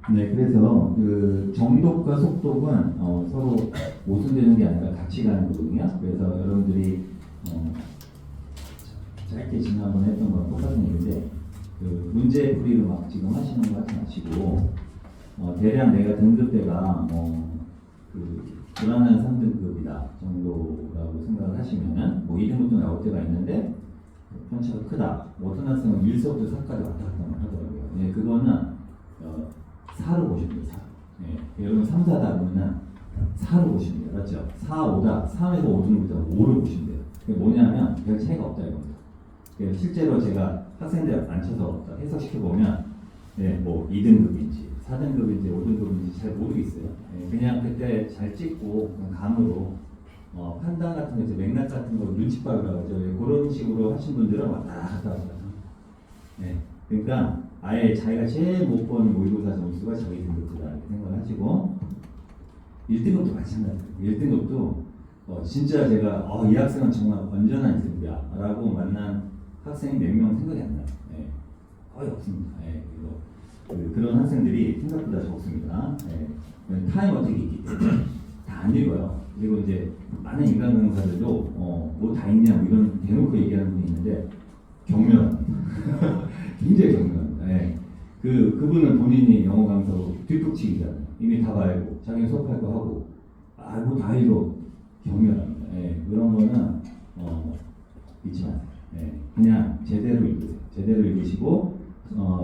네, 그래서 그 정독과 속독은 서로 모순되는 게 아니라 같이 가는 거거든요. 그래서 여러분들이 짧게 지난번에 했던 거랑 똑같은 얘기인데 그 문제풀이로 막 지금 하시는 거 하지 마시고 대략 내가 등급대가 그 불안한 3등급이다 정도라고 생각을 하시면은 뭐 2등급도 나올 때가 있는데 편차가 크다. 어떤 학생은 1서부터 4까지 왔다 갔다 하더라고요. 네, 그거는 4로 보시면 돼요. 4. 네, 여러분 3, 4다 보면은 4로 보시면 돼요. 맞죠? 4, 5다. 3에서 5등급이다. 5를 보시면 돼요. 그게 뭐냐면 별 차이가 없다 이겁니다. 실제로 제가 학생들 앉혀서 해석시켜보면 네, 뭐 2등급인지 4등급인지 5등급인지 잘 모르겠어요. 네, 그냥 그때 잘 찍고 그냥 감으로 판단 같은 거 이제 맥락 같은 거 눈치밥이라고 하죠. 네, 그런 식으로 하신 분들은 왔다 갔다 왔다. 네, 그러니까 아예 자기가 제일 못 본 모의고사 점수가 자기 등급이다 이렇게 생각을 하시고 1등급도 마찬가지예요. 1등급도 진짜 제가 이 학생은 정말 완전한 1등급이야 라고 만난 학생이 몇 명 생각이 안 나요. 네, 거의 없습니다. 네, 그런 학생들이 생각보다 적습니다. 네, 타임 어택이 있기 때문에 다 안 읽어요. 그리고 이제 많은 인간 강사들도 뭐 다 읽냐 뭐 이런 대놓고 얘기하는 분이 있는데 경멸합니다. 굉장히 경멸합니다. 네. 그분은 본인이 영어 강사로 뒷북치기잖아요. 이미 다 알고 자기는 수업할 거 하고 뭐 다 읽어 경멸합니다. 네. 그런 거는 잊지 마세요. 네. 그냥 제대로 읽으세요. 제대로 읽으시고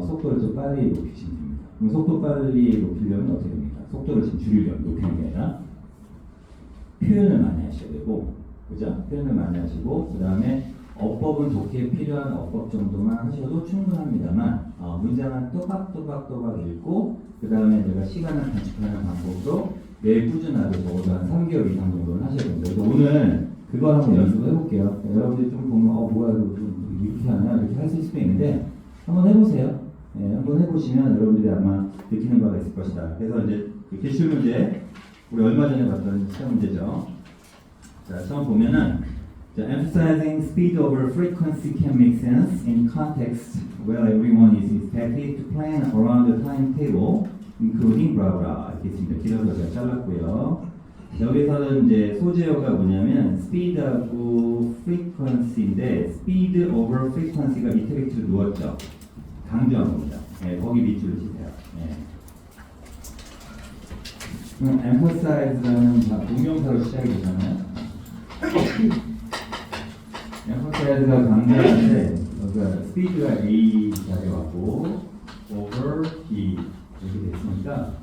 속도를 좀 빨리 높이시면 됩니다. 그럼 속도 빨리 높이려면 어떻게 됩니까? 속도를 지금 줄이려면 높이는 게 아니라 표현을 많이 하셔야 되고, 그죠? 표현을 많이 하시고, 그 다음에 어법은 독해에 필요한 어법 정도만 하셔도 충분합니다만 문장은 또박또박 읽고 그 다음에 내가 시간을 단축하는 방법으로 매일 꾸준하게 적어도 한 3개월 이상 정도는 하셔야 됩니다. 그래서 오늘 그걸 한번 연습을 해볼게요. 여러분들이 좀 보면 뭐야 이거 좀 이렇게 하냐 이렇게 할 수 있을 수도 있는데 한번 해보세요. 네, 한번 해보시면 여러분들이 아마 느끼는 바가 있을 것이다. 그래서 이제 그 기출 문제 우리 얼마 전에 봤던 시험 문제죠. 자, 처음 보면은 emphasizing speed over frequency can make sense in context where everyone is expected to plan around the timetable, including blah blah. 이렇게 있습니다. 길어서 제가 잘랐고요. 여기서는 이제 소재어가 뭐냐면 speed하고 frequency인데 speed over frequency가 밑에 밑으로 누웠죠. 강조한 겁니다. 네, 거기 밑줄을 치세요. 네. 그럼 emphasize라는 동명사로 시작이 되잖아요. emphasize가 강조하는데 그러니까 speed가 A 자리에 왔고 over B 이렇게 됐으니까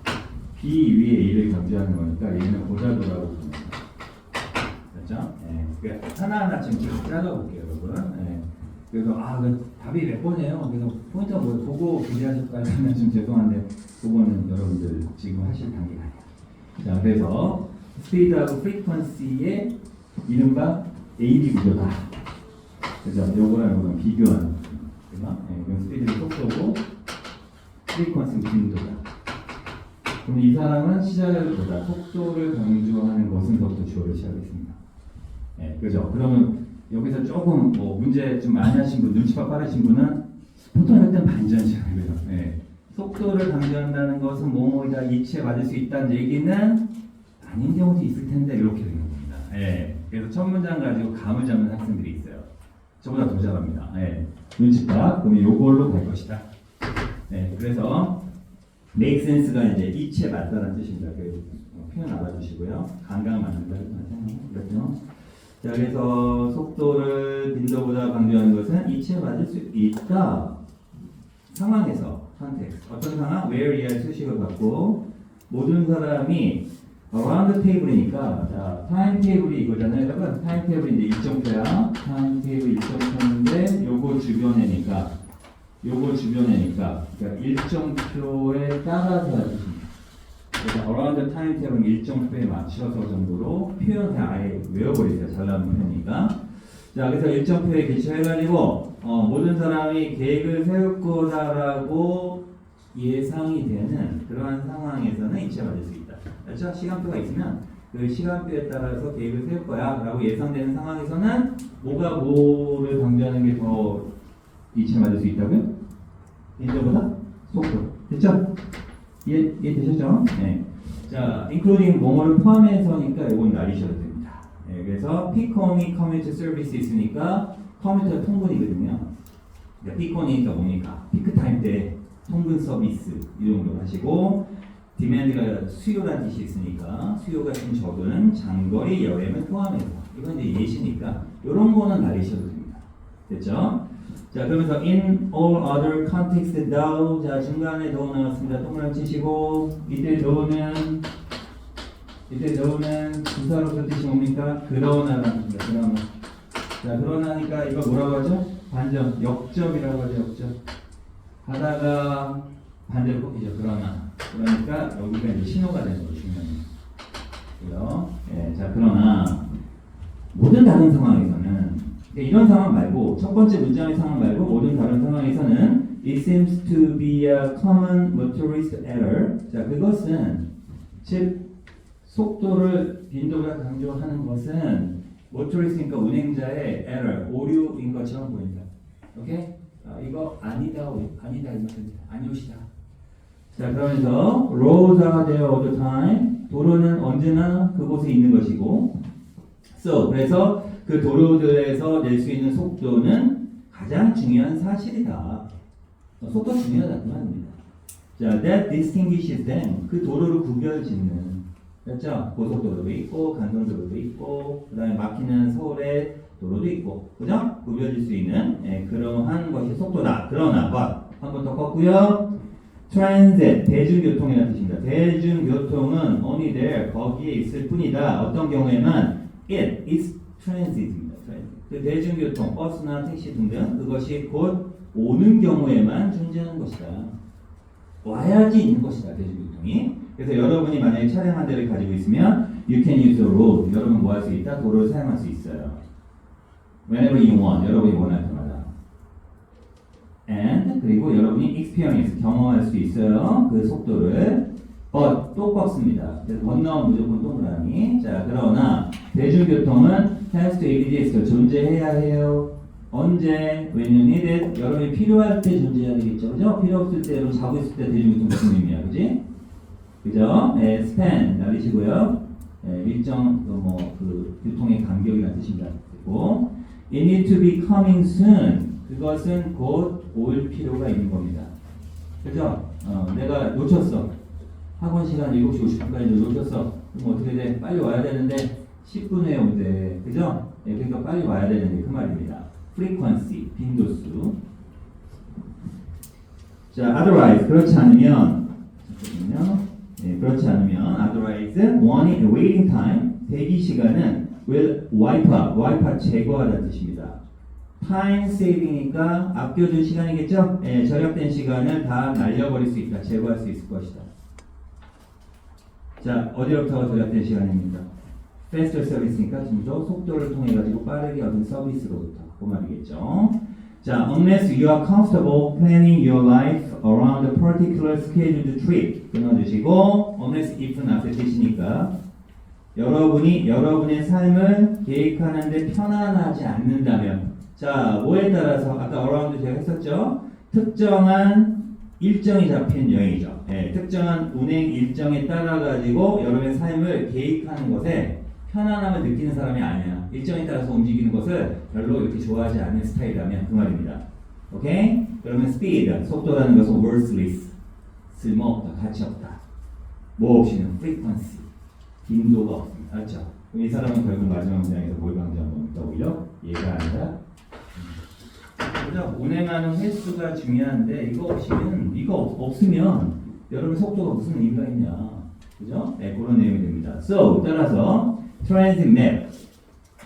B 위에 A를 강조하는 거니까 얘는 고자도라고 부릅니다. 그렇죠? 네. 그러니까 하나하나 지금 계속 잘라볼게요, 여러분. 네. 그래서 그 답이 몇 번이에요? 그래서 포인트가 뭐 보고 기대하실까요? 하면 좀 죄송한데 그거는 여러분들 지금 하실 단계가 아니에요. 자, 그래서 스피드하고 프리퀀시의 이른바 AB 구조다. 그죠? 요거랑 요거랑 비교하는 거죠. 네, 이건 스피드는 속도고 프리퀀시는 빈도다. 그럼 이 사람은 시작보다 속도를 강조하는 것은 더욱더 주어를 시작했습니다. 네, 그죠? 그러면 여기서 조금 뭐 문제 좀 많이 하신 분, 눈치가 빠르신 분은 보통 할 때는 반전이잖아요. 네. 속도를 강조한다는 것은 뭐뭐이다 이치에 맞을 수 있다는 얘기는 아닌 경우도 있을 텐데 이렇게 되는 겁니다. 네. 그래서 첫 문장 가지고 감을 잡는 학생들이 있어요. 저보다 더 잘합니다. 네. 눈치밥 그러면 요걸로 갈 것이다. 네. 그래서 make sense가 이제 이치에 맞다는 뜻입니다. 그 표현 알아주시고요. 강강 맞는다 그렇죠. 자, 그래서 속도를 빈도보다 강조하는 것은 이치에 맞을 수 있다. 상황에서 context. 어떤 상황? where이할 수식을 갖고 모든 사람이 around table이니까 자, 타임 테이블이 이거잖아요. 여러분 타임 테이블이 이제 일정표야. 타임 테이블 일정표인데 요거 주변에니까 그러니까 일정표에 따라서 해주십니다. 그래서 around timetable은 일정표에 맞춰서 정도로 표현 그냥 아예 외워버리세요. 잘 나오는 편이니까. 자, 그래서 일정표에 기초해가지고 모든 사람이 계획을 세울 거다라고 예상이 되는 그러한 상황에서는 이치에 맞을 수 있다. 그렇죠? 시간표가 있으면 그 시간표에 따라서 계획을 세울 거야 라고 예상되는 상황에서는 뭐가 뭐를 강조하는 게 더 이치에 맞을 수 있다고요? 빈도보다 속도. 됐죠? 이해되셨죠? 네. 자, including 뭐뭐를 포함해서니까 이건 날리셔도 됩니다. 네, 그래서 피콘이 커뮤니티 서비스 있으니까 커뮤니티가 통분이거든요. 그러니까 피콘이니까 뭡니까? 피크 타임 때 통분 서비스 이 정도 하시고 디맨드가 수요라는 뜻이 있으니까 수요가 좀 적은 장거리 여행을 포함해서 이건 이제 예시니까 이런 거는 날리셔도 됩니다. 됐죠? 자, 그러면서 in all other context though 자 중간에 though 나왔습니다. 동그라미 치시고 이때 though는 부사로서 뜻이 뭡니까? 그러나라는 뜻입니다. 그러나. 자, 그러나니까 이거 뭐라고 하죠? 반전, 역접이라고 하죠. 역접. 하다가 반대로 꺾이죠. 그러니까 여기가 이제 신호가 되는 거죠. 중요해요. 예, 자, 그러나 모든 다른 상황에서는 이런 상황 말고 첫 번째 문장의 상황 말고 모든 다른 상황에서는 it seems to be a common motorist error. 자, 그것은 즉 속도를 빈도가 강조하는 것은 모토리스트니까 운행자의 error 오류인 것처럼 보인다. 오케이? 이거 아니다 이 말입니다. 아니오시다. 자, 그러면서 roads are there all the time. 도로는 언제나 그곳에 있는 것이고, so 그래서 그 도로들에서 낼 수 있는 속도는 가장 중요한 사실이다. 속도 중요하다 그 말입니다. 자, that distinguishes them. 그 도로를 구별짓는. 그렇죠? 고속도로도 있고 간선도로도 있고 그다음에 막히는 서울의 도로도 있고, 그죠? 구별질 수 있는 그러한 것이 속도다. 그러나 한 번 더 꺾고요. transit 대중교통이라는 뜻입니다. 대중교통은 only there 거기에 있을 뿐이다. 어떤 경우에만 it is transit입니다. 그 대중교통 버스나 택시 등등 그것이 곧 오는 경우에만 존재하는 것이다. 와야지 있는 것이다. 대중교통이. 그래서 여러분이 만약에 차량 한 대를 가지고 있으면 you can use the road. 여러분 뭐 할 수 있다? 도로를 사용할 수 있어요. whenever you want. 여러분이 원할 때마다. and 그리고 여러분이 experience. 경험할 수 있어요. 그 속도를. but 또 꺾습니다. 그래서 건너면 무조건 동그라미. 자, 그러나 대중교통은 has to exist. 존재해야 해요. 언제? when you need it. 여러분이 필요할 때 존재해야 되겠죠. 그죠? 필요 없을 때, 여러분 자고 있을 때 대중교통 무슨 의미야? 그지? 그죠? span 날리시고요. 일정 그 교통의 간격이라는 뜻입니다. 그리고 it need to be coming soon. 그것은 곧 올 필요가 있는 겁니다. 그죠? 내가 놓쳤어. 학원 시간 7시 50분까지 놓쳤어. 그럼 어떻게 돼? 빨리 와야 되는데 10분 후에 온대. 그죠? 그러니까 빨리 와야 되는데 그 말입니다. frequency, 빈도수. 자, otherwise 그렇지 않으면 otherwise warning waiting time 대기 시간은 will wipe out 제거하다는 뜻입니다. time saving이니까 아껴준 시간이겠죠? 절약된 시간을 다 날려버릴 수 있다. 제거할 수 있을 것이다. 자, 어디로부터 절약된 시간입니까? faster service니까 좀 더 속도를 통해 가지고 빠르게 얻은 서비스로부터 그 말이겠죠. 자, unless you are comfortable planning your life around a particular scheduled trip 끊어주시고 unless if는 앞에 뜻이니까 여러분이 여러분의 삶을 계획하는데 편안하지 않는다면 자, 뭐에 따라서 아까 around 제가 했었죠. 특정한 일정이 잡힌 여행이죠. 특정한 운행 일정에 따라 가지고 여러분의 삶을 계획하는 것에 편안함을 느끼는 사람이 아니야. 일정에 따라서 움직이는 것을 별로 이렇게 좋아하지 않는 스타일이라면 그 말입니다. 오케이? 그러면 speed, 속도라는 것은 worthless, 쓸모없다, 가치없다. 뭐 없이는 frequency, 빈도가 없습니다. 알죠? 그럼 이 사람은 결국 마지막 문장에서 뭘 강조한 겁니까? 오히려 얘가 아니라 그죠? 운행하는 횟수가 중요한데 이거 없으면 여러분 속도가 무슨 의미가 있냐? 그죠? 그런 내용이 됩니다. So 따라서 transit map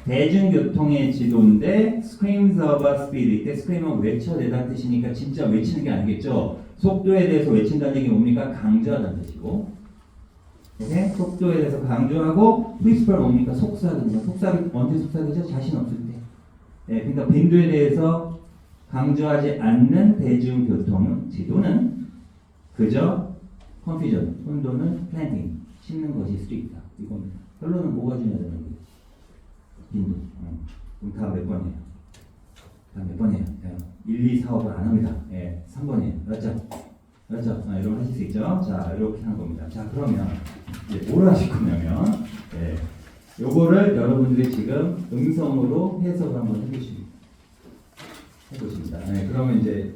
대중교통의 지도인데 screams of speed 이때 scream은 외쳐내다는 뜻이니까 진짜 외치는 게 아니겠죠. 속도에 대해서 외친다는 얘기 뭡니까? 강조하다는 뜻이고, 오케이? 속도에 대해서 강조하고 whisper 뭡니까? 속삭입니다. 언제 속삭이죠? 자신 없을 때. 그러니까 빈도에 대해서 강조하지 않는 대중교통 지도는 그저 confusion, 혼돈은 planting, 심는 것일 수도 있다. 이건 결론은 뭐가 중요하다는 거예요? 빈도. 그럼 다 몇 번이에요? 다 몇 번이에요? 1, 2, 4, 5번 안 합니다. 3번이에요. 맞죠? 그렇죠? 이렇게 하실 수 있죠? 자, 이렇게 하는 겁니다. 자, 그러면 이제 뭘 하실 거냐면, 예, 요거를 여러분들이 지금 음성으로 해석을 한번 해보십니다. 네, 그러면 이제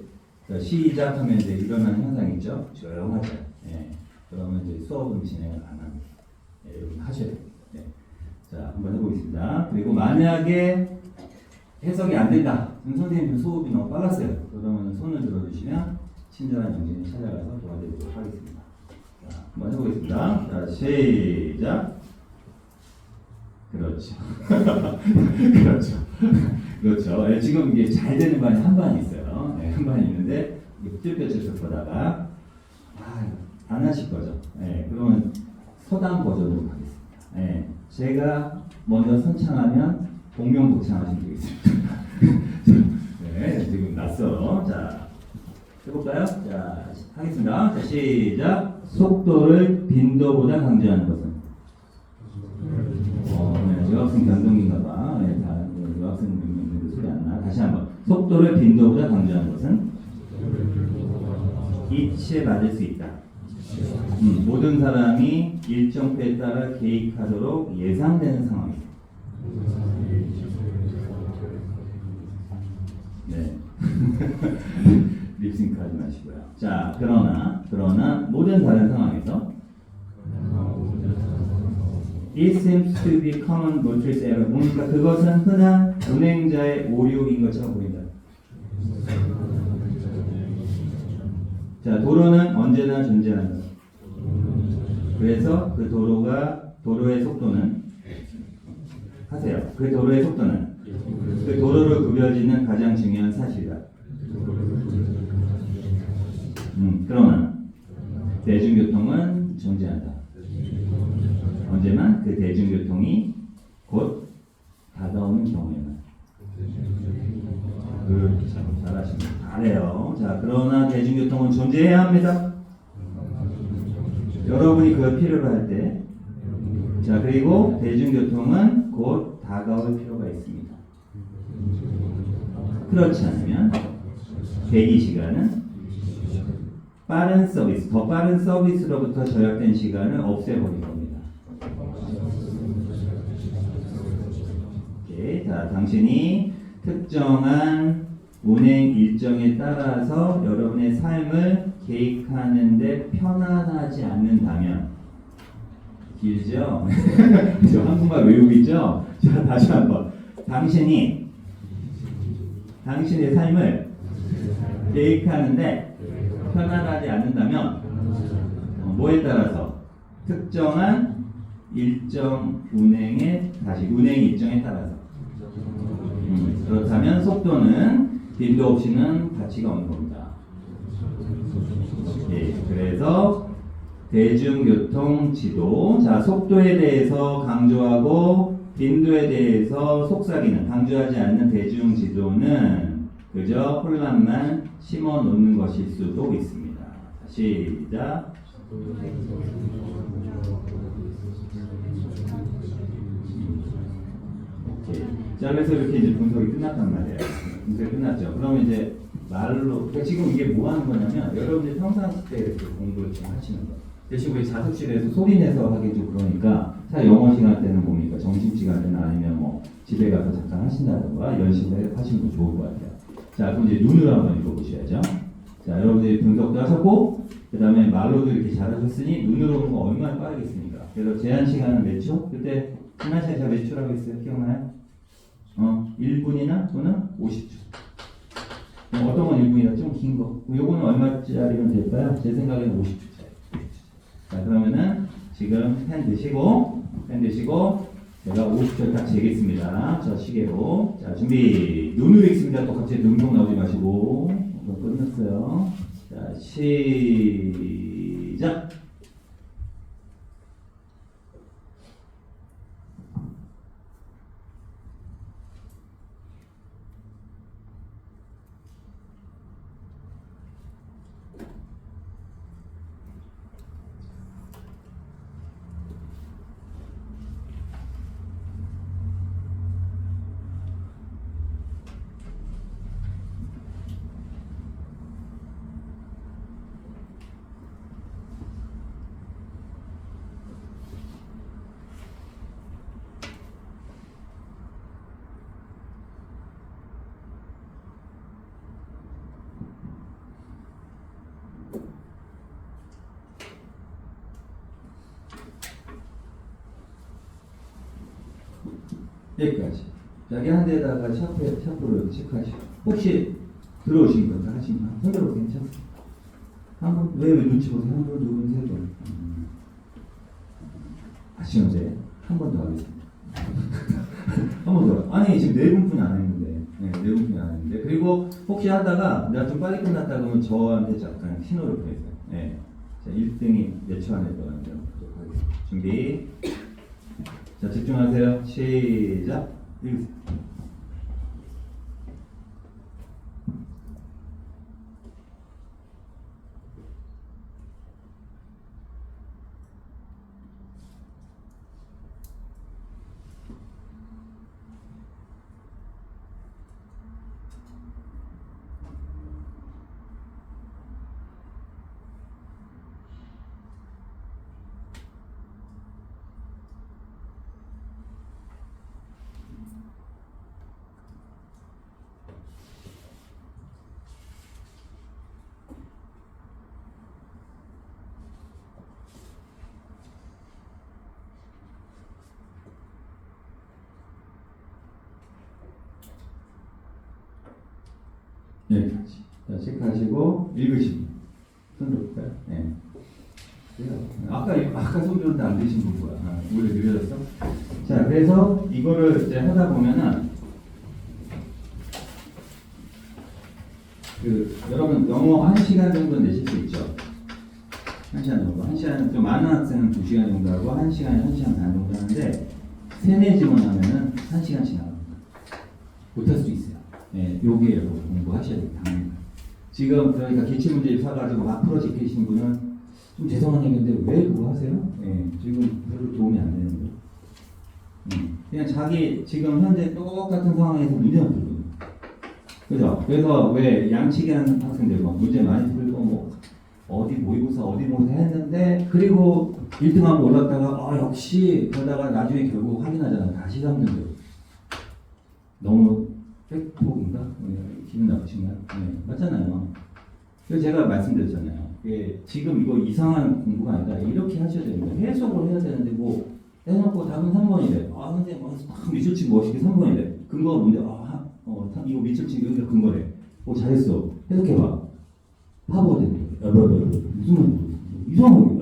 시작하면 이제 일어나는 현상이 있죠? 조용하죠. 예, 그러면 이제 수업은 진행을 안 합니다. 예, 여러분 하셔야 돼요. 네. 자, 한번 해보겠습니다. 그리고 만약에 해석이 안 된다. 그럼 선생님 수업이 너무 빨랐어요. 그러면 손을 들어주시면 친절한 영진이 찾아가서 도와드리도록 하겠습니다. 자, 한번 해보겠습니다. 자, 시작. 그렇죠. 그렇죠. 그렇죠. 예, 지금 이게 잘 되는 반이 한 반이 있어요. 한 반이 있는데 찔겨져서 보다가 안 하실 거죠. 그러면 서당 버전으로 가겠습니다. 제가 먼저 선창하면 동명복창하시면 되겠습니다. 네, 지금 났어. 자, 해볼까요? 자, 하겠습니다. 자, 시작. 속도를 빈도보다 강조하는 것은? 네, 여학생 변동인가 봐. 네, 여학생 변동인데 소리 안 나. 다시 한번. 속도를 빈도보다 강조하는 것은? 이치에 맞을 수 있다. 모든 사람이 일정표에 따라 계획하도록 예상되는 상황이다. 네. 립싱크 하지 마시고요. 자, 그러나 모든 다른 상황에서 It seems to be common motorist error. 그러니까 그것은 흔한 운행자의 오류인 것처럼 보인다. 자, 도로는 언제나 존재한다. 그래서 그 도로의 속도는 하세요. 그 도로의 속도는 그 도로를 구별짓는 가장 중요한 사실이다. 그러나 대중교통은 존재한다. 언제만 그 대중교통이 곧 다가오는 경우에만. 잘하십니다. 잘해요. 자, 그러나 대중교통은 존재해야 합니다. 여러분이 그걸 필요로 할 때. 자, 그리고 대중교통은 곧 다가올 필요가 있습니다. 그렇지 않으면 대기시간은 빠른 서비스, 더 빠른 서비스로부터 절약된 시간을 없애버릴 겁니다. 오케이. 자, 당신이 특정한 운행 일정에 따라서 여러분의 삶을 계획하는데 편안하지 않는다면, 길죠? 저 한국말 외우고 있죠? 자, 다시 한번. 당신의 삶을 계획하는데 편안하지 않는다면, 뭐에 따라서? 특정한 일정 운행 일정에 따라서. 그렇다면 속도는 빈도 없이는 가치가 없는 겁니다. 예, 그래서 대중교통 지도, 자, 속도에 대해서 강조하고 빈도에 대해서 속삭이는, 강조하지 않는 대중 지도는 그저 혼란만 심어 놓는 것일 수도 있습니다. 시작. 오케이. 자, 그래서 이렇게 이제 분석이 끝났단 말이에요. 분석이 끝났죠. 그러면 이제 말로, 그러니까 지금 이게 뭐 하는 거냐면, 여러분들 평상시 때 이렇게 공부를 좀 하시는 거예요. 대신 우리 자습실에서 소리 내서 하기 좀 그러니까, 차 영어 시간 때는 뭡니까? 점심 시간 때는 아니면 뭐 집에 가서 잠깐 하신다든가 연습을 하시면 좋을 것 같아요. 자, 그럼 이제 눈으로 한번 읽어보셔야죠. 자, 여러분들이 분석도 하셨고, 그 다음에 말로도 이렇게 잘하셨으니 눈으로 보는 거 얼마나 빠르겠습니까? 그래서 제한 시간은 몇 초? 그때 지난 시간에 제가 몇 초라고 했어요? 기억나요? 1분이나 또는 50초. 어떤 건 1분이나 좀 긴 거. 요거는 얼마짜리면 될까요? 제 생각에는 50초짜리. 자, 그러면은 지금 펜 드시고 제가 50초 딱 재겠습니다. 저 시계로. 자, 준비. 눈으로 읽습니다. 또 갑자기 눈동 나오지 마시고. 끝났어요. 자, 시작. 여기까지. 자기 한 대에다가 샤프로 이렇게 체크하시고 혹시 들어오신 건가 하시면 손으로 괜찮습니다. 한번 왜 눈치 보세요? 한 번, 두 번, 세 번. 아쉬운데 한 번 더 하겠습니다. 한 번 더. 아니 지금 네 분뿐이 안 했는데, 네 분뿐이 안 했는데. 그리고 혹시 하다가 내가 좀 빨리 끝났다 그러면 저한테 잠깐 신호를 보내세요. 네. 자, 1등이 몇 초 안에 들어가는데요. 준비. 자, 집중하세요. 시작. 읽으세요. 여기까지. 자, 체크하시고 읽으시고 손 들어볼까요? 네. 아까 손 들었는데 안 되신 분 뭐야? 오히려 느려졌어? 자, 그래서 이거를 이제 하다 보면은 여러분 영어 1시간 정도 내실 수 있죠? 1시간 정도. 1시간 좀 많은 학생은 2시간 정도 하고 1시간에 1시간 반 정도 하는데 3-4지만 하면은 1시간씩 나갑니다. 못할 수도 있어요. 네, 요게 여러분 공부하셔야 됩니다. 지금 그러니까 기출문제 사가지고 막 풀어지 계신 분은 좀 죄송한 얘기인데 왜 그거 하세요? 네, 지금 별로 도움이 안 되는 거예요. 그냥 자기 지금 현재 똑같은 상황에서 문제만 풀거든요. 그죠? 그래서 왜 양치기 하는 학생들 막 문제 많이 풀고 뭐 어디 모의고사 했는데 그리고 1등하고 올랐다가 역시 그러다가 나중에 결국 확인하잖아요. 다시 3등급. 너무 팩폭인가? 기분 나쁘신가요? 네, 맞잖아요. 그래서 제가 말씀드렸잖아요. 지금 이거 이상한 공부가 아니라 이렇게 하셔야 됩니다. 해석을 해야 되는데 뭐 해놓고 답은 3번이래. 선생님 미술치 무엇이게 3번이래. 근거가 뭔데? 이거 미술치 여기가 근거래. 잘했어. 해석해봐. 바보가 되는 거예요. 무슨 말이야? 이상하게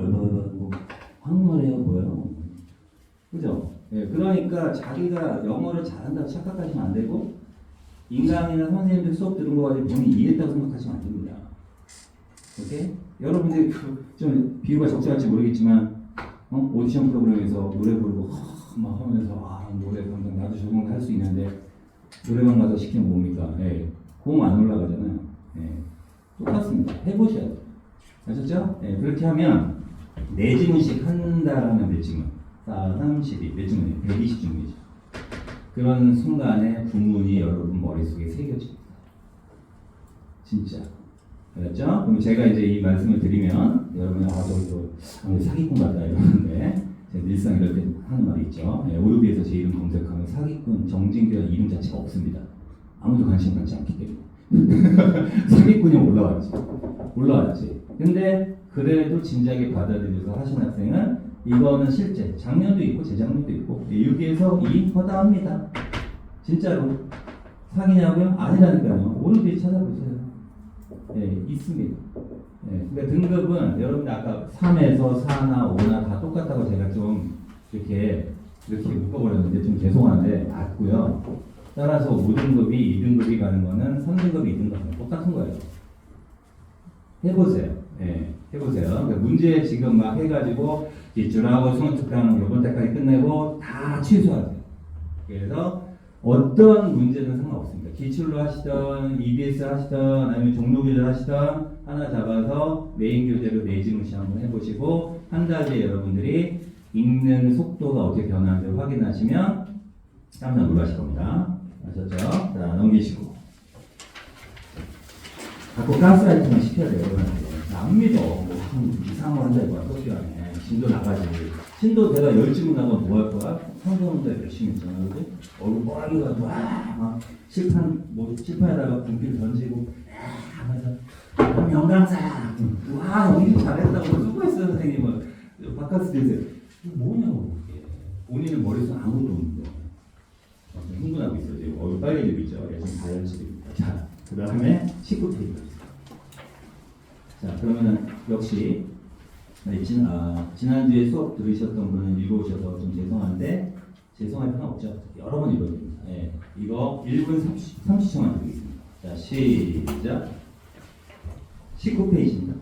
한국말이야 뭐예요? 그죠? 네, 그러니까 자기가 영어를 잘한다고 착각하시면 안 되고 인강이나 선생님들 수업 들은 거 가지고 본인이 이해했다고 생각하시면 안 됩니다. 오케이? 여러분들 좀 비유가 적절할지 모르겠지만 오디션 프로그램에서 노래 부르고 막 하면서 노래 감당 나도 저 정도 할 수 있는데 노래방 가서 시키면 뭡니까? 고음 안 올라가잖아요. 똑같습니다. 해보셔야 돼요. 아셨죠? 그렇게 하면 4지문씩 한다라면 몇 지문? 4, 3, 12. 몇 지문이에요? 120지문이죠. 그런 순간에 구문이 여러분 머릿속에 새겨집니다. 진짜. 알았죠? 그럼 제가 이제 이 말씀을 드리면 여러분이 저기 사기꾼 같다 이러는데 제가 늘상 이럴 때 하는 말이 있죠. 오류비에서 제 이름 검색하면 사기꾼 정진규라는 이름 자체가 없습니다. 아무도 관심 갖지 않기 때문에. 사기꾼이 올라왔지. 근데 그래도 진작에 받아들여서 하신 학생은 이거는 실제 작년도 있고 재작년도 있고 여기에서 허다합니다. 진짜로 사기냐고요? 아니라니까요. 오른뒤 찾아보세요. 있습니다. 그러니까 등급은 여러분들 아까 3에서 4나 5나 다 똑같다고 제가 좀 이렇게 묶어버렸는데 좀 죄송한데 맞고요. 따라서 5등급이 2등급이 가는 거는 3등급이 2등급은 똑같은 거예요. 해보세요. 해보세요. 그러니까 문제 지금 막 해가지고 기출하고 수능특강 이번 달까지 끝내고 다 취소하세요. 그래서 어떤 문제는 상관없습니다. 기출로 하시던 EBS 하시던 아니면 종로 교재 하시던 하나 잡아서 메인 교재로 4지문씩 한번 해보시고 한 달 뒤에 여러분들이 읽는 속도가 어떻게 변하는지 확인하시면 깜짝 놀라실 겁니다. 아셨죠? 자, 넘기시고 자꾸 가스라이팅만 시켜야 돼요. 여러분한테. 안 믿어. 이상한 거 한다 이거야. 또 시간에. 진도 나가지. 진도 내가 10지문 나가면 뭐 할 거야? 성경문제 열심히 했잖아. 그지? 얼굴 뻘하게 가지고 막 칠판에다가 분필 던지고 하면서 명강사 우리 잘했다고 수고했어요 선생님은. 바깥에서 뭐냐고 그게. 본인은 머릿속에 아무것도 없는데. 흥분하고 있어요. 지금 얼굴 빨개지고 있죠. 예, 지금 다혈질입니다. 자, 그 다음에 19페이지. 자, 그러면은 역시 지난주에 수업 들으셨던 분은 읽어오셔서 좀 죄송할 필요는 없죠. 여러 번 읽어드립니다. 예, 이거 1분 30초만 드리겠습니다. 자, 시작. 19페이지입니다.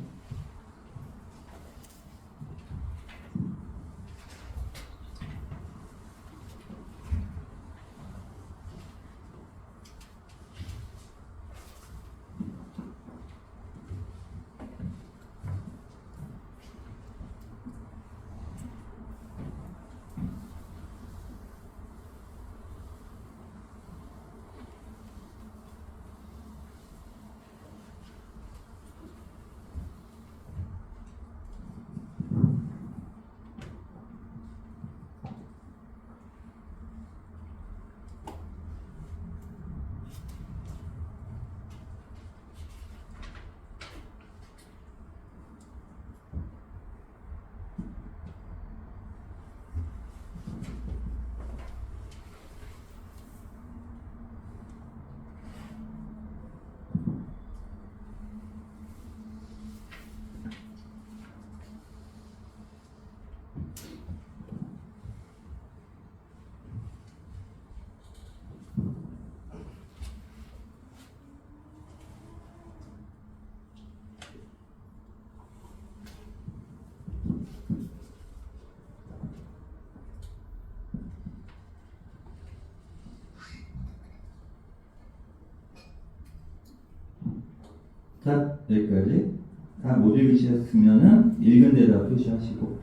자, 여기까지 다 못 읽으셨으면은 읽은 데다 표시하시고.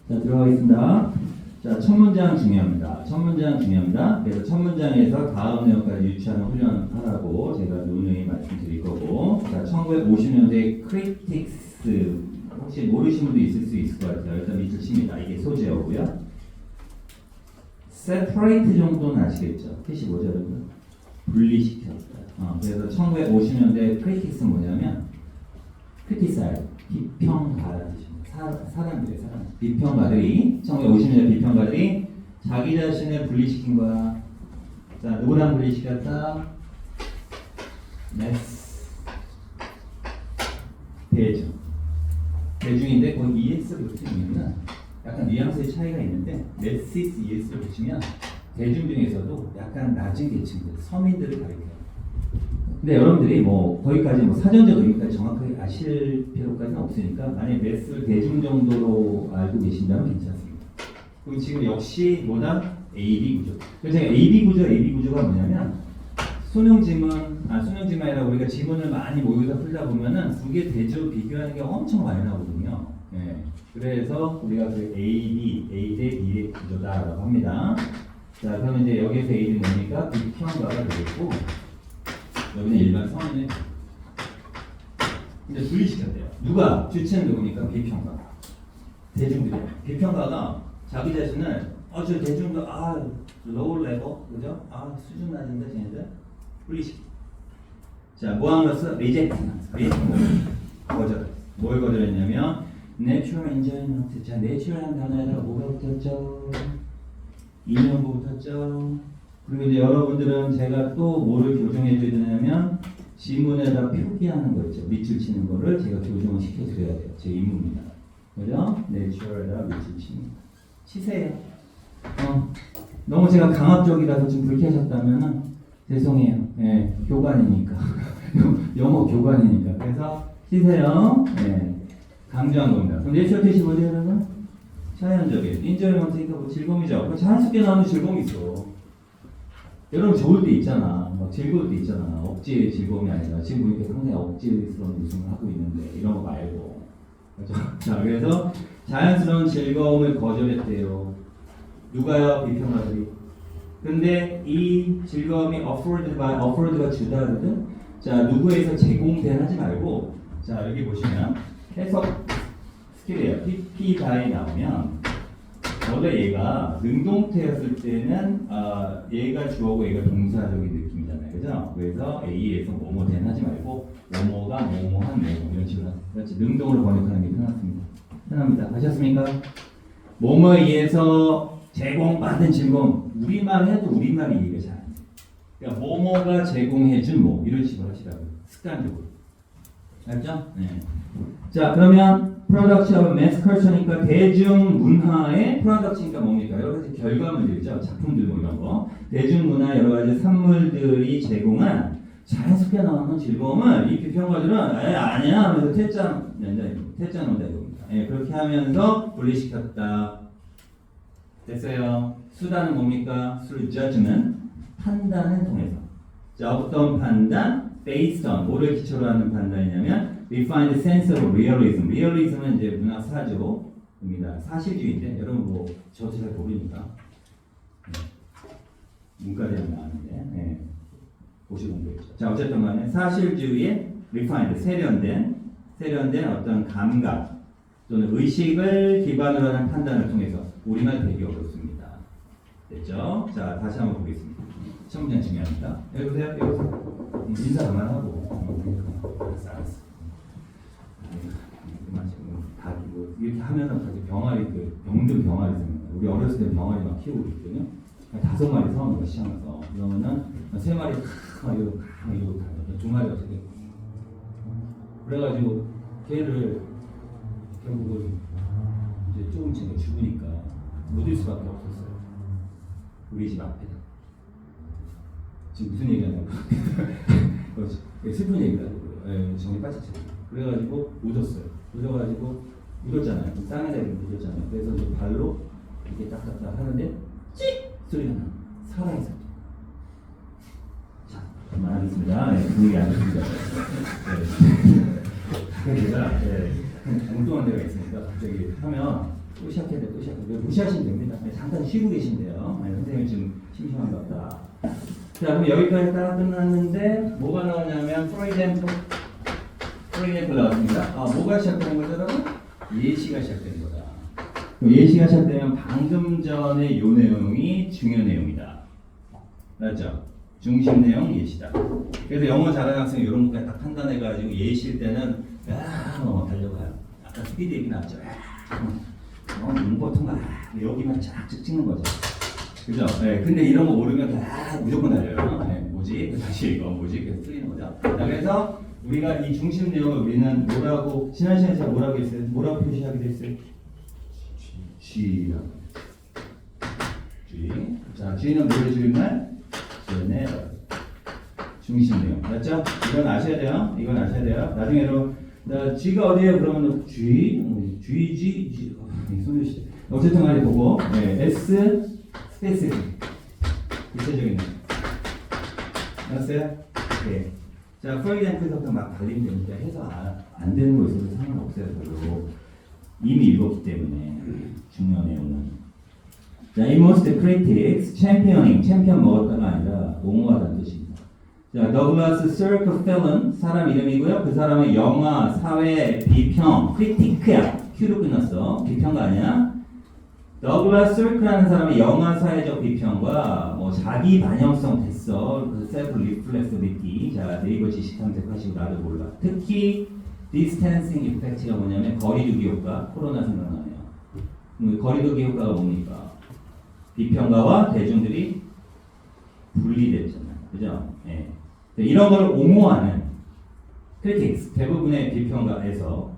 자, 들어가겠습니다. 자, 첫 문장 중요합니다. 첫 문장 중요합니다. 그래서 첫 문장에서 다음 내용까지 유치하는 훈련하라고 제가 누누이 말씀드릴 거고. 자, 1950년대 크리틱스 혹시 모르시는 분도 있을 것 같아요. 일단 밑줄 칩니다. 이게 소재어고요. separate 정도는 아시겠죠? 뜻이 뭐죠, 여러분? 분리시켰다. 그래서 1950년대 크리틱스 뭐냐면 criticize, 비평가라는 뜻입니다. 사람들의 사람. 비평가들이 1950년대 비평가들이 자기 자신을 분리시킨 거야. 자, 누구랑 분리시켰다? mass. 대중인데 거기 ES를 붙이면 약간 뉘앙스의 차이가 있는데 mass ES를 붙이면 대중 중에서도 약간 낮은 계층들, 서민들을 가리켜요. 근데 여러분들이 뭐 거기까지 뭐 사전적 의미까지 정확하게 아실 필요까지는 없으니까 만약에 매스를 대중 정도로 알고 계신다면 괜찮습니다. 그럼 지금 역시 뭐다? AB 구조. 그래서 제가 AB 구조가 뭐냐면 수능 지문이 아니라 우리가 지문을 많이 모의고사 풀다 보면은 두 개 대조 비교하는 게 엄청 많이 나오거든요. 예. 그래서 우리가 그 A 대 B의 구조다라고 합니다. 자, 그러면 이제 여기서 A는 뭡니까? 비평가가 되겠고, 여기는 일반 성인의. 근데 분리시켰대요. 누가? 주체는 누구니까? 비평가. 대중들이에요. 비평가가 자기 자신을, 저 대중도, low level, 그죠? 수준 낮은데, 쟤네들? 분리시키. 자, 뭐함으로써? rejecting. 거절. 뭘 거절했냐면, natural enjoyment. 자, natural한 단어에다가 뭐가 붙었죠? 인용부 붙었죠. 그리고 이제 여러분들은 제가 또 뭐를 교정해 줘야 되냐면 지문에다 표기하는 거 있죠. 밑줄 치는 거를 제가 교정을 시켜드려야 돼요. 제 임무입니다. 그죠? 내추럴에다 밑줄 치세요. 너무 제가 강압적이라서 좀 불쾌하셨다면 죄송해요. 예, 교관이니까. 영어 교관이니까. 그래서 치세요. 예, 강조한 겁니다. 그럼 내추럴 뜻이 뭐죠, 여러분? 자연적인, 인조이먼트니까 뭐 즐거움이죠. 자연스럽게 나오는 즐거움이 있어. 여러분 좋을 때 있잖아. 막 즐거울 때 있잖아. 억지의 즐거움이 아니라 지금 보니까 상당히 억지스러운 웃음을 하고 있는데 이런 거 말고. 그렇죠? 자, 그래서 자연스러운 즐거움을 거절했대요. 누가요? 비평가들이. 근데 이 즐거움이 offered가 주다 그러든 자, 누구에서 제공된 하지 말고 자, 여기 보시면 해석 스킬이에요. PP 바이 나오면 원래 얘가 능동태였을 때는 얘가 주어고 얘가 동사적인 느낌이잖아요. 그죠? 그래서 A에서 뭐뭐 된 하지 말고 뭐뭐가 뭐뭐한 뭐뭐 이런 식으로 그렇지. 능동으로 번역하는 게 편합니다. 아셨습니까? 뭐뭐에 의해서 제공받은 즐거움 우리말 해도 우리말이 이해가 잘 안 돼. 그러니까 뭐뭐가 제공해준 뭐 이런 식으로 하시라고요. 습관적으로. 알죠? 네. 자, 그러면 product of mass culture니까 대중문화의 product이니까 뭡니까? 여러 가지 결과물들이죠. 작품들 뭐 이런 거. 대중문화 여러 가지 산물들이 제공한 자연스럽게 나오는 즐거움을 이 비평가들은 아니야 하면서 퇴짜 논다 이겁니다. 예, 그렇게 하면서 분리시켰다. 됐어요. 수단은 뭡니까? through judgment, 판단을 통해서. 자, 어떤 판단? based on, 뭐를 기초로 하는 판단이냐면 refined sense of realism. realism은 이제 문학사조입니다. 사실주의인데 여러분 뭐 저도 잘 모르니까 문과대학 나왔는데 네. 보시고 공부했죠. 자, 어쨌든 간에 사실주의의 refined, 세련된 어떤 감각 또는 의식을 기반으로 하는 판단을 통해서 우리말 되게 어렵습니다. 됐죠? 자, 다시 한번 보겠습니다. 첫 문장 중요합니다. 여기 보세요. 인사 그만하고. 알았어. 다 이렇게 하면은 다시 병아리 병든 병아리 생깁니다. 우리 어렸을 때 병아리 막 키우고 있거든요. 5마리 사오는 거 시장에서 그러면은 3마리 막 이러고 다 2마리 어떻게 그래가지고 걔를 결국은 이제 조금씩 죽으니까 묻을 수밖에 없었어요. 우리 집 앞에다. 지금 무슨 얘기하냐고. 슬픈 얘기라고. 정이 빠졌죠. 그래가지고 묻었어요. 묻었잖아요. 땅에다 묻었잖아요. 그래서 이제 발로 이렇게 딱딱딱 하는데 찍 소리가 나. 살아있었죠. 자, 그만하겠습니다. 네, 분위기 안 좋습니다. 제가 엉뚱한 데가 있으니까 갑자기 하면 또 시작해야 돼. 무시하시면 됩니다. 잠깐 쉬고 계신데요. 선생님 지금 심심한가 보다. 자, 그럼 여기까지 딱 끝났는데 뭐가 나오냐면 for example 나왔습니다. 뭐가 시작되는 거죠, 여러분? 예시가 시작되는 거다. 예시가 시작되면 방금 전에 요 내용이 중요 내용이다. 맞죠? 중심 내용 예시다. 그래서 영어 잘하는 학생이 이런 것까지 딱 판단해가지고 예시일 때는 달려가요. 아까 스피드 얘기 나왔죠. 보통 여기만 쫙 찍는 거죠. 그죠? 네, 근데 이런 거 모르면 무조건 달려요. 네, 뭐지? 다시 이거 뭐지? 계속 틀리는 거죠. 자, 그래서 우리가 이 중심 내용을 우리는 뭐라고 지난 시간에 제가 뭐라고 했어요? 뭐라고 표시하기도 했어요? G라고. G. 자, G는 뭐를 줄임말? General. 중심 내용. 맞죠? 이건 아셔야 돼요. 나중에 여러분 G가 어디에요? 그러면 G, G. 손주시. 어쨌든 간에 보고 S 스페이스 구체적인 알았어요? 네. 자, for example부터 막 달리면 되니까 해서 안 되는 거 있어도 상관없어요. 별로. 이미 읽었기 때문에 중요한 내용은. 자, in most critics, 챔피언 먹었다가 아니라 옹호하다는 뜻입니다. 자, 더글라스 서크 펠런 사람 이름이고요. 그 사람의 영화, 사회, 비평, 크리티크야. Q로 끝났어. 비평가 아니야. 더글라스 서크라는 사람의 영화 사회적 비평과 뭐 자기 반영성 됐어. 셀프 리플렉시비티. 자, 네이버 지식 탐색하시고 나도 몰라. 특히 디스텐싱 이펙트가 뭐냐면 거리두기 효과. 코로나 생각나네요. 거리두기 효과가 뭡니까? 비평가와 대중들이 분리됐잖아요. 그죠? 예. 이런 걸 옹호하는 크리틱스 대부분의 비평가에서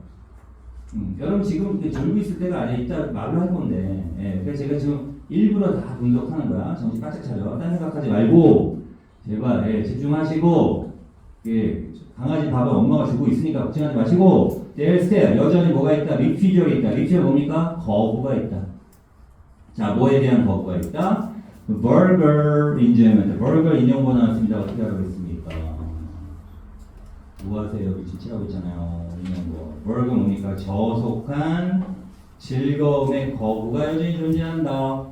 여러분 지금 졸고 있을 때가 아니라 이따 말로 할 건데 그래서 제가 지금 일부러 다 분석하는 거야. 정신 바짝 차려. 딴 생각하지 말고 제발 집중하시고 강아지 밥을 엄마가 주고 있으니까 걱정하지 마시고 델스테 여전히 뭐가 있다? 리퓨저가 있다. 리퓨저 뭡니까? 거부가 있다. 자, 뭐에 대한 거부가 있다? 버거 인정ment. 버거 인용고 나왔습니다. 어떻게 알아보겠습니까? 뭐 하세요? 여기 지치라고 있잖아요. 인용고. 버거 뭡니까? 저속한 즐거움의 거부가 여전히 존재한다.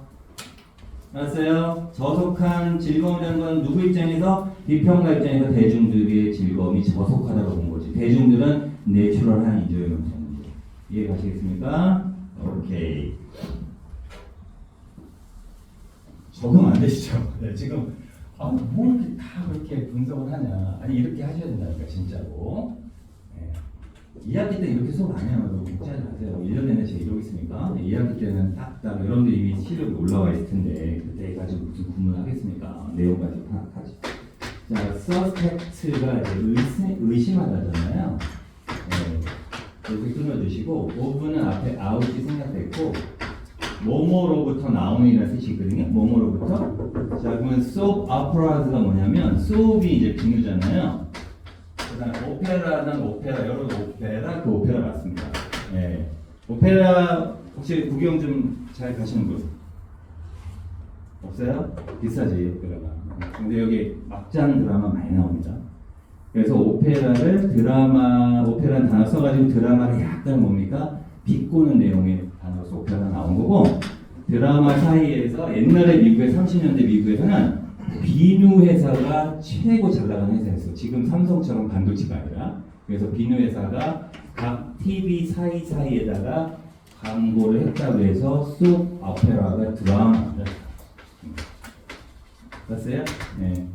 알았어요? 저속한 즐거움이라는 건 누구 입장에서? 비평가 입장에서 대중들의 즐거움이 저속하다고 본 거지. 대중들은 내추럴한 인조이먼트였는데. 이해 가시겠습니까? 오케이. 적응 안 되시죠? 네, 지금 뭐 이렇게 다 그렇게 분석을 하냐? 아니 이렇게 하셔야 된다니까 진짜로. 네. 2학기 때 이렇게 수업 안 해요. 걱정하지 마세요. 1년 내내 제일 여기 있으니까 2학기 때는 딱딱 여러분들 이미 실력이 올라와 있을 텐데 그때 가지고 무슨 구문하겠습니까? 내용 가지고 파악하지. 자, suspect가 의심하다잖아요. 여기 끊어주시고 오브는 앞에 out이 생략됐고 뭐뭐로부터 나오는이라는 뜻이 있거든요. 뭐뭐로부터. 자, 그러면 soap opera가 뭐냐면 soap이 이제 비누잖아요. 그다음 오페라는 오페라, 여러분 오페라 그 오페라 맞습니다. 예. 오페라 혹시 구경 좀 잘 가시는 분 없어요? 비싸지 오페라가. 근데 여기 막장 드라마 많이 나옵니다. 그래서 오페라를 오페라는 단어 써가지고 드라마를 약간 뭡니까? 비꼬는 내용의 단어로서 오페라가 나온 거고 드라마 사이에서 옛날에 미국의 30년대 미국에서는 비누 회사가 최고 잘 나가는 회사였어. 지금 삼성처럼 반도체가 아니라. 그래서 비누 회사가 각 TV 사이사이에다가 광고를 했다고 해서 숲 오페라가 드라마입니다. 봤어요? 네.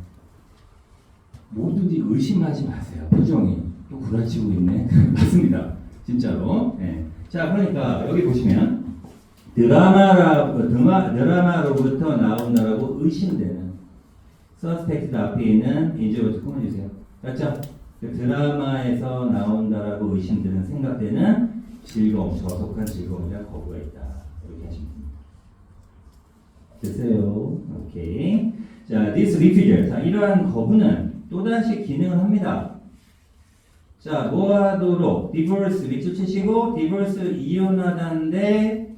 뭐든지 의심하지 마세요. 표정이 또 구라치고 있네. 맞습니다. 진짜로. 네. 자, 그러니까 여기 보시면 드라마로부터 나온다라고 의심되는 suspect 앞에 있는 인제부터 끊어주세요. 맞죠? 드라마에서 나온다라고 의심되는 생각되는 즐거움, 저속한 즐거움이나 거부가 있다. 이렇게 하시면 됩니다. 됐어요? 오케이. 자, this refusal. 자, 이러한 거부는 또다시 기능을 합니다. 자, 뭐 하도록? divorce 밑줄치시고 divorce 이혼하다는데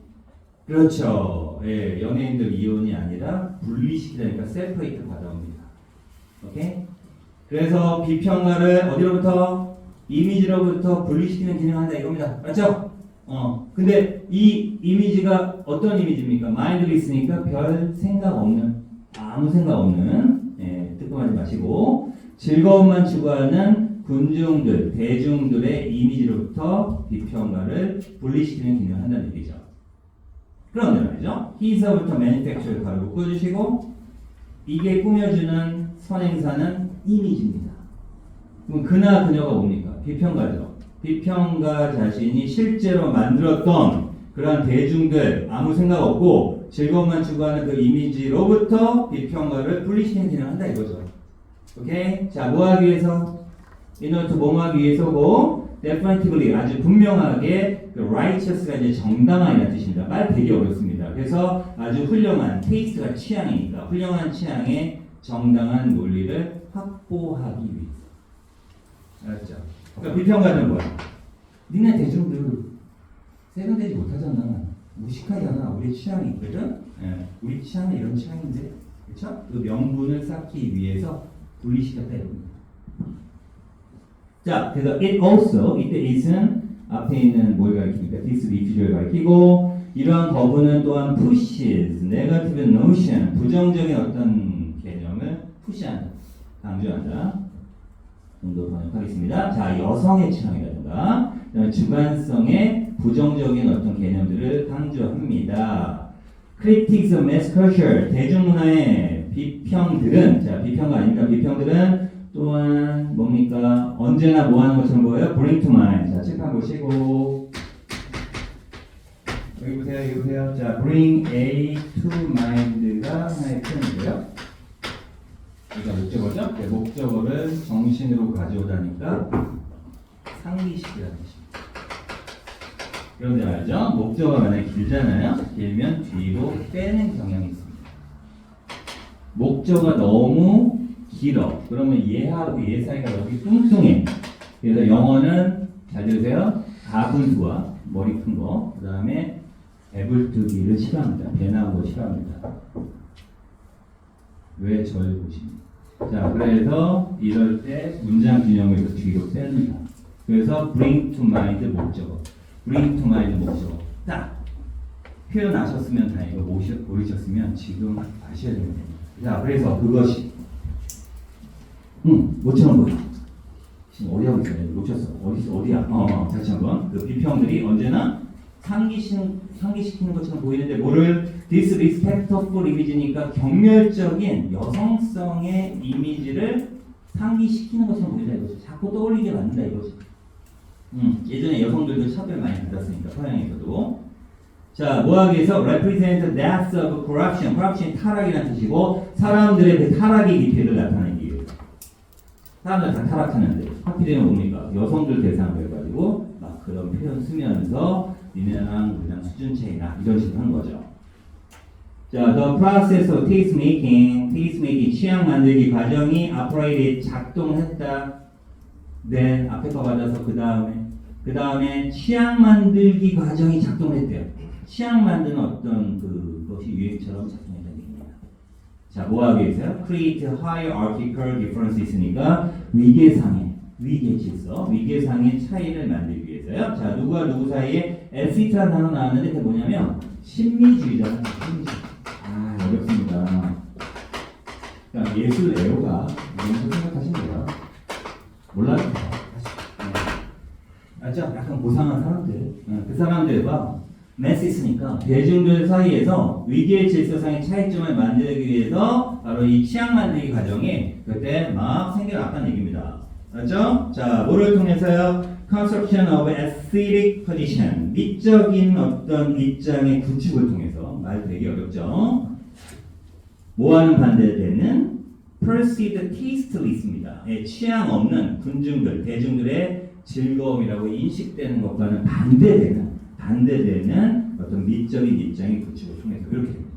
그렇죠. 예, 연예인들 이혼이 아니라 분리시키다니까 separate 받아옵니다. 오케이? 그래서 비평가를 어디로부터? 이미지로부터 분리시키는 기능을 한다 이겁니다. 맞죠? 근데 이 이미지가 어떤 이미지입니까? mindless니까 별 생각 없는, 아무 생각 없는, 예, 뜨끔하지 마시고 즐거움만 추구하는 군중들, 대중들의 이미지로부터 비평가를 분리시키는 기능을 한다는 얘기죠. 그런데 말이죠. he서부터 manufacture를 가로 묶어주시고 이게 꾸며주는 선행사는 이미지입니다. 그럼 그나 그녀가 뭡니까? 비평가죠. 비평가 자신이 실제로 만들었던 그러한 대중들 아무 생각 없고 즐거움만 추구하는 그 이미지로부터 비평가를 분리시키는 기능을 한다 이거죠. 오케이? 자, 뭐 하기 위해서? 이노트 뭐 하기 위해서고 definitively 아주 분명하게 그 righteous가 이제 정당한이라는 뜻입니다. 말 되게 어렵습니다. 그래서 아주 훌륭한 테이스트가 취향이니까 훌륭한 취향의 정당한 논리를 확보하기 위해서. 알았죠? 그러니까 비평가는 뭐야? 니네 대중들 세련되지 못하잖아. 무식하잖아. 우리 취향이 있거든? 예, 우리 취향은 이런 취향인데 그렇죠? 그 명분을 쌓기 위해서 분리시켰다 이겁니다. 자, 그래서 it also 이때 it은 앞에 있는 뭘 가리킵니까? this refuse를 가리키고 이러한 거부는 또한 pushes negative notion 부정적인 어떤 개념을 푸시한다, 강조한다 정도 번역하겠습니다. 자, 여성의 취향이라든가 주관성의 부정적인 어떤 개념들을 강조합니다. Critics of mass culture 대중문화의 비평들은 자, 비평가 아닙니까? 비평들은 또한 뭡니까? 언제나 뭐 하는 것처럼 보여요? bring to mind. 자, 책한 보시고 여기 보세요. 여기 보세요. 자, bring a to mind가 하나의 표현이고요. 여기가 목적어죠? 네, 목적어를 정신으로 가져오다니까 상기시키라는 뜻입니다. 그런데 말이죠. 목적어가 만약에 길잖아요. 길면 뒤로 빼는 경향이 있습니다. 목적어가 너무 길어. 그러면 얘하고 얘 사이가 여기 뚱뚱해. 그래서 영어는 잘 들으세요. 가분수와 머리 큰 거. 그 다음에 배불뚝이를 싫어합니다. 배 나온 거 싫어합니다. 왜 절 보십니까? 자, 그래서 이럴 때 문장 균형을 이렇게 뒤로 뺍니다. 그래서 bring to mind 목적어. bring to mind 목적어. 딱 표현하셨으면 다행이고 모르셨으면 지금 아셔야 됩니다. 자, 그래서 그것이 뭐처럼 보여? 지금 어디 하고 있어요? 놓쳤어. 어디야? 다시 한번. 그 비평들이 언제나 상기시키는 것처럼 보이는데 뭐를 disrespectful 이미지니까 경멸적인 여성성의 이미지를 상기시키는 것처럼 보인다 이거죠. 자꾸 떠올리게 만든다 이거죠. 예전에 여성들도 차별 많이 받았으니까 서양에서도 자, 뭐하기 위해서 represent the deaths of corruption. corruption 타락이라는 뜻이고 사람들의 그 타락의 기회를 나타내기 위해서. 사람들 다 타락하는데 하필이면 뭡니까? 여성들 대상으로 해가지고 막 그런 표현 쓰면서 니네랑 우리랑 수준 차이나 이런 식으로 한 거죠. 자, the process of taste making 취향 만들기 과정이 operated 작동했다. then 앞에 거 받아서 그 다음에 취향 만들기 과정이 작동했대요. 취향 만드는 어떤 그것이 유행처럼 작동했다는 얘기입니다. 자, 뭐 하기 위해서요? create hierarchical differences니까 위계상의 차이를 만들기 위해서요. 자, 누구와 누구 사이에 에시트라는 단어 나왔는데 그게 뭐냐면 심리주의자는 아, 어렵습니다. 그러니까 예술 애호가 이런 거 생각하시면 돼요. 몰라요? 맞죠? 약간 고상한 사람들. 그 사람들과 메시스니까 대중들 사이에서 위기의 질서상의 차이점을 만들기 위해서 바로 이 취향 만들기 과정이 그때 막 생겨났다는 얘기입니다. 맞죠? 자, 뭐를 통해서요? Construction of aesthetic condition. 미적인 어떤 입장의 구축을 통해서 말 되게 어렵죠? 뭐와는 반대되는 perceived tasteless입니다. 취향 없는 군중들, 대중들의 즐거움이라고 인식되는 것과는 반대되는 어떤 미적인 입장의 구축을 통해서 이렇게 됩니다.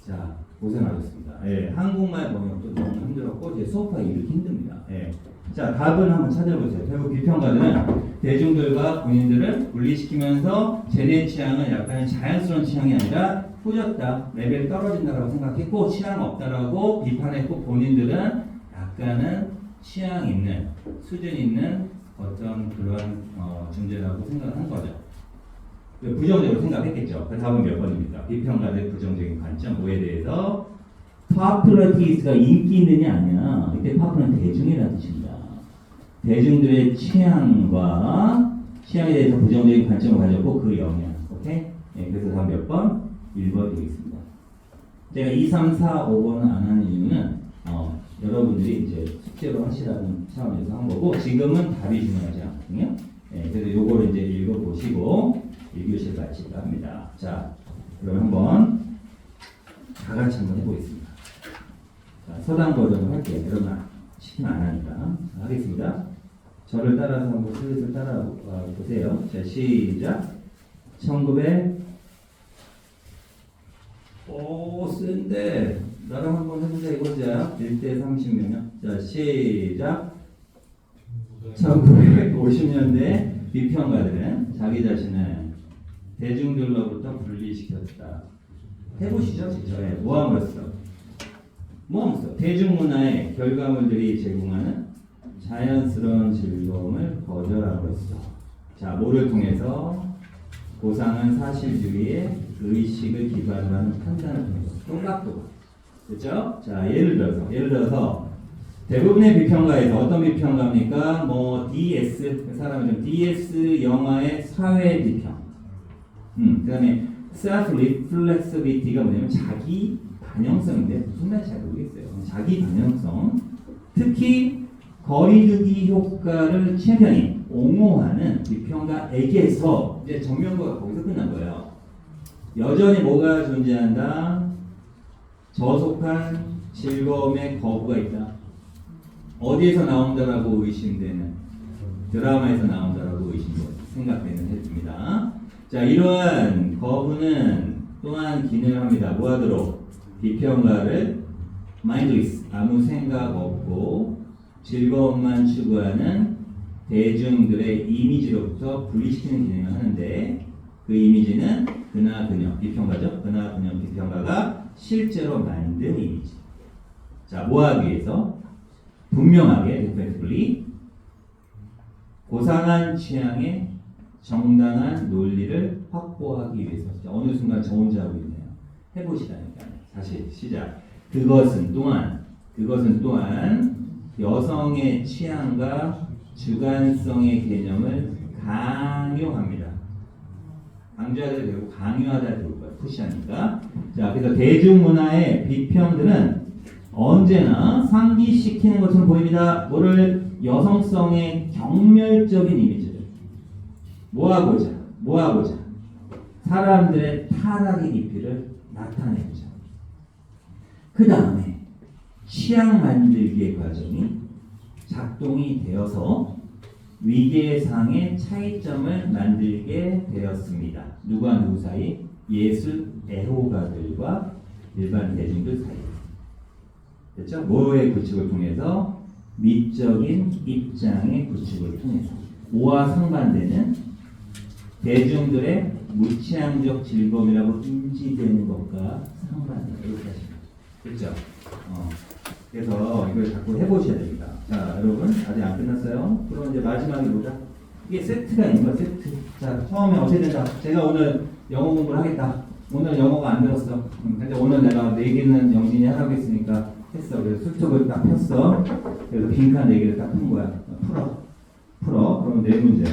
자, 고생하셨습니다. 예, 한국말 번역도 너무 힘들었고 제 수업하기 이렇게 힘듭니다. 예. 자, 답을 한번 찾아보세요. 결국 비평가들은 대중들과 본인들을 분리시키면서 쟤네 취향은 약간 자연스러운 취향이 아니라 후졌다, 레벨이 떨어진다라고 생각했고 취향 없다라고 비판했고 본인들은 약간은 취향 있는, 수준 있는 어떤 그러한 존재라고 생각한 거죠. 부정적으로 생각했겠죠. 그 답은 몇 번입니까? 비평가들의 부정적인 관점 뭐에 대해서? popular taste가 인기 있느냐 아니야. 이때 popular는 대중이라는 뜻입니다. 대중들의 취향에 대해서 부정적인 관점을 가졌고 그 영향. 오케이? 네, 그래서 답 몇 번? 1번 되겠습니다. 제가 2, 3, 4, 5번을 안 하는 이유는 여러분들이 이제 숙제로 하시라는 차원에서 한 거고 지금은 답이 중요하지 않거든요. 네, 그래서 요거를 이제 읽어보시고 1교시를 마칠까 합니다. 자, 그럼 한번 다 같이 한번 해보겠습니다. 자, 서당 버전을 할게요. 여러분 시키면 안 하니까. 자, 하겠습니다. 저를 따라서 한번 슬슬 따라와 보세요. 자, 시작. 1900 오, 센데. 나랑 한번 해보자 이거죠. 1대 30명. 자, 시작. 1950년대 비평가들은 자기 자신을 대중들로부터 분리시켰다. 해보시죠, 진짜. 네, 모함으로써. 대중문화의 결과물들이 제공하는 자연스러운 즐거움을 거절함으로써. 자, 뭐를 통해서? 고상한 사실주의의 의식을 기반으로 하는 판단을 통해서. 또각또각. 그렇죠? 자, 예를 들어서 대부분의 비평가에서 어떤 비평가입니까? 뭐 DS 그 사람은 좀 DS 영화의 사회 비평. 그다음에 self reflexibility가 뭐냐면 자기 반영성인데 무슨 말인지 잘 모르겠어요. 자기 반영성. 특히 거리두기 효과를 챔피언이 옹호하는 비평가에게서 이제 정면과가 거기서 끝난 거예요. 여전히 뭐가 존재한다? 저속한 즐거움의 거부가 있다. 어디에서 나온다라고 의심되는 드라마에서 나온다라고 생각되는 해입니다. 자, 이러한 거부는 또한 기능을 합니다. 뭐하도록? 비평가를 mindless, 아무 생각 없고 즐거움만 추구하는 대중들의 이미지로부터 분리시키는 기능을 하는데 그 이미지는 그나 그녀, 비평가죠? 그나 그녀 비평가가 실제로 만든 이미지. 자, 뭐하기 위해서? 분명하게, definitively 고상한 취향의 정당한 논리를 확보하기 위해서. 자, 어느 순간 저 혼자 하고 있네요. 해보시라니까요. 다시 시작. 그것은 또한 여성의 취향과 주관성의 개념을 강요합니다. 강조하다 되고 강요하다 되고 푸시하니까. 자, 그래서 대중문화의 비평들은 언제나 상기시키는 것처럼 보입니다. 뭐를? 여성성의 경멸적인 이미지를 뭐하고자 사람들의 타락의 깊이를 나타내보자. 그 다음에 취향 만들기의 과정이 작동이 되어서 위계상의 차이점을 만들게 되었습니다. 누구와 누구 사이? 예술 애호가들과 일반 대중들 사이. 됐죠? 뭐의 구축을 통해서? 미적인 입장의 구축을 통해서. 오와 상반되는 대중들의 무취향적 즐거움이라고 인지되는 것과 상반돼요. 이렇게 하시면 됐죠? 그래서 이걸 자꾸 해보셔야 됩니다. 자, 여러분 아직 안 끝났어요. 그럼 이제 마지막에 보자. 이게 세트가 있는 거야, 세트. 자, 처음에 어떻게 된다? 제가 오늘 영어 공부를 하겠다. 오늘 영어가 안 들었어. 근데 오늘 내가 내기는 영진이 하라고 했으니까 했어. 그래서 수첩을 딱 폈어. 그래서 빈칸 4개를 딱 푼 거야. 풀어. 그럼 4문제.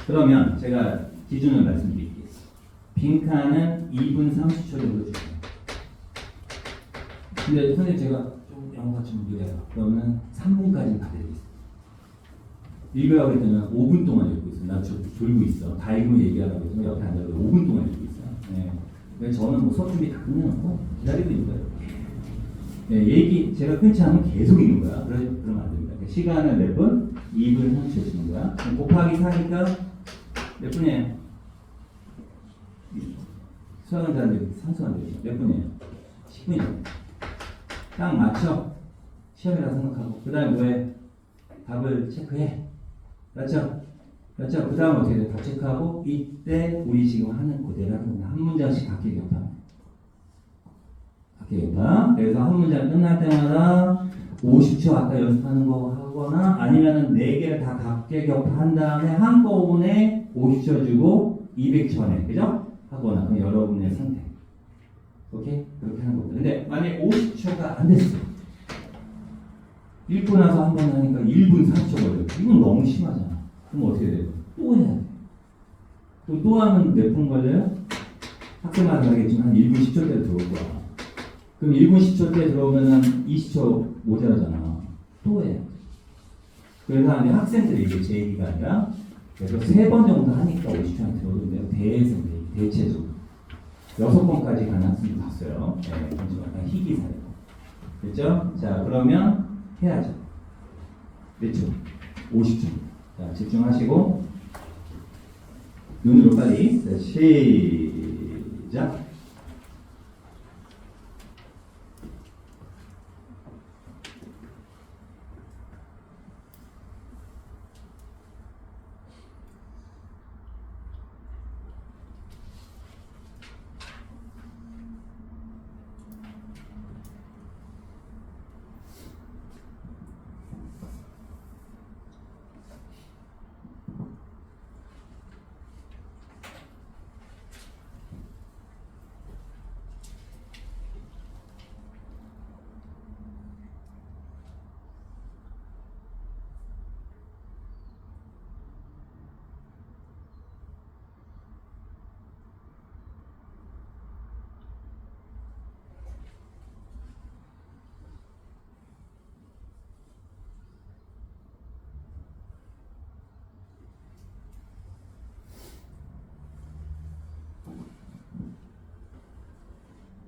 그러면 제가 기준을 말씀드릴게요. 빈칸은 2분 30초 정도 줄게요. 근데 선생님 제가 좀 영어가 좀 느려요. 그러면 3분까지 가드리겠습니다. 읽으라고 했더니 5분 동안 읽고 있어. 나 졸고 있어. 다 읽으면 얘기하라고 했더니 옆에 앉아서 5분 동안 읽고 있어. 네. 그래서 저는 뭐 수업 준비 다 끝내놓고 기다리고 있는 거예요. 네, 얘기 제가 끊지 않으면 계속 읽는 거야. 그러면 안 됩니다. 시간을 몇 분? 2분 30초 주는 거야. 곱하기 4니까 몇 분이에요? 수학은 잘하는데 산수가 되죠. 몇 분이에요? 10분이에요. 딱 맞춰. 시험이라 생각하고. 그 다음에 뭐해? 답을 체크해. 맞죠? 그 다음 어떻게 돼? 답 체크하고 이때 우리 지금 하는 그대로 하는 거야. 한 문장씩 각기 격파. 그래서 한 문장 끝날 때마다 50초 아까 연습하는 거 하거나 아니면은 4개를 다 각계 격파한 다음에 한꺼번에 50초 주고 200초 내. 그죠? 하거나 그럼 여러분의 선택. 오케이? 그렇게 하는 겁니다. 근데 만약에 50초가 안 됐어. 읽고 나서 한 번 하니까 1분 30초 걸려. 이건 너무 심하잖아. 그럼 어떻게 돼요? 또 해야 돼. 또 하면 몇 분 걸려요? 학생마다 알겠지만 한 1분 10초 때 들어올 거야. 그럼 1분 10초 때 들어오면 20초 모자라잖아. 또 해. 그래서 학생들이 이게 제 얘기가 아니라 그래서 3번 정도 하니까 50초한테 들어오는데요. 대체적으로 6번까지 가는 학생도 봤어요. 네, 약간 희귀 사례. 됐죠? 자, 그러면 해야죠. 몇 초? 50초. 자, 집중하시고 눈으로 빨리. 자, 시작.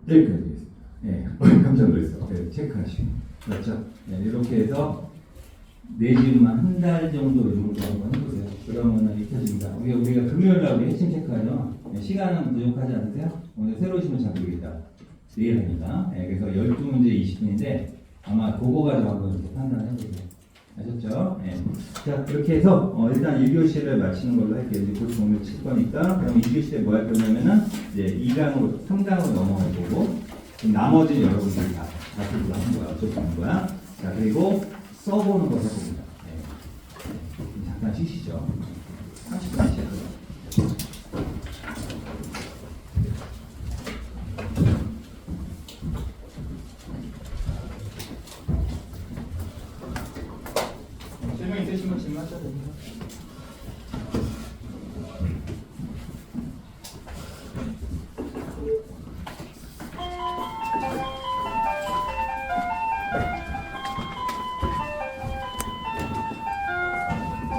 여기까지 되겠습니다. 네, 깜짝 놀랐어. 네, 체크하시고. 그렇죠? 네, 이렇게 해서 내지만 한 달 정도 정도 한번 해보세요. 그러면은 익혀집니다. 우리가 금요일날 우리 핵심 체크하죠. 네, 시간은 부족하지 않으세요? 오늘 새로 오시면 잘 모르겠다. 내일 합니다. 네, 그래서 12문제 20분인데 아마 그거 가지고 한번 이렇게 판단해보세요. 아셨죠? 네. 자, 이렇게 해서 일단 1교시를 마치는 걸로 할게요. 이제 곧 종료 칠 거니까. 그럼 2교시에 뭐 할 거냐면은 이제 2강으로 3강으로 넘어갈 거고, 나머지는 여러분들이 다 자습으로 하는 거야. 어차피 하는 거야. 자, 그리고 써보는 거 해봅니다. 네. 잠깐 쉬시죠. 30분 쉬어요.